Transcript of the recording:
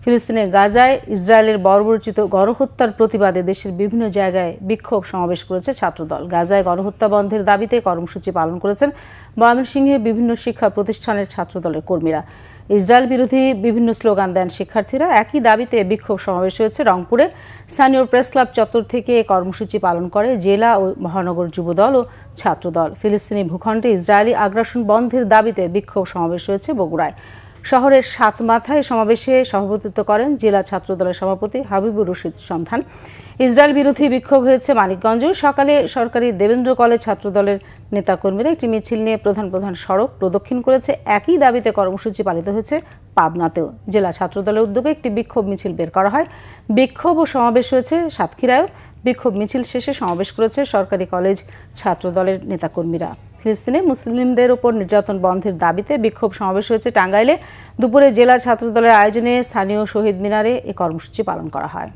ফিলিস্তিনের গাজায় ইসরায়েলের বর্বরোচিত গণহত্যার প্রতিবাদে দেশের বিভিন্ন জায়গায় বিক্ষোভ সমাবেশ করেছে ছাত্রদল। গাজায় গণহত্যা বন্ধের দাবিতে কর্মসূচি পালন করেছেন ময়মনসিংহে বিভিন্ন শিক্ষা প্রতিষ্ঠানের ছাত্রদলের কর্মীরা। ইসরায়েল বিরোধী বিভিন্ন স্লোগান দেন শিক্ষার্থীরা। একই দাবিতে বিক্ষোভ সমাবেশ হয়েছে রংপুরে। স্থানীয় প্রেস ক্লাব চত্বর থেকে কর্মসূচি পালন করে জেলা ও মহানগর যুবদল ও ছাত্রদল। ফিলিস্তিনি ভূখণ্ডে ইসরায়েলি আগ্রাসন বন্ধের দাবিতে বিক্ষোভ সমাবেশ হয়েছে বগুড়ায়। শহরের সাতমাথায় সমাবেশে সভাপতিত্ব করেন জেলা ছাত্রদলের সভাপতি হাবিবুর রশিদ সন্ধান। ইসরায়েল বিরোধী বিক্ষোভ হয়েছে মানিকগঞ্জ। সকালে সরকারি দেবেন্দ্র কলেজ ছাত্রদলের নেতাকর্মীরা একটি মিছিল নিয়ে প্রধান সড়ক প্রদক্ষিণ করেছে। একই দাবিতে কর্মসূচি পালিত হয়েছে পাবনাতেও। জেলা ছাত্রদলের উদ্যোগে একটি বিক্ষোভ মিছিল বের করা হয়। বিক্ষোভ ও সমাবেশ হয়েছে সাতক্ষীরায়ও। বিক্ষোভ মিছিল শেষে সমাবেশ করেছে সরকারি কলেজ ছাত্রদলের নেতাকর্মীরা। ফিলিস্তিনে মুসলিমদের ওপর নির্যাতন বন্ধের দাবিতে বিক্ষোভ সমাবেশ হয়েছে টাঙ্গাইলে। দুপুরে জেলা ছাত্রদলের আয়োজনে স্থানীয় শহীদ মিনারে এ কর্মসূচি পালন করা হয়।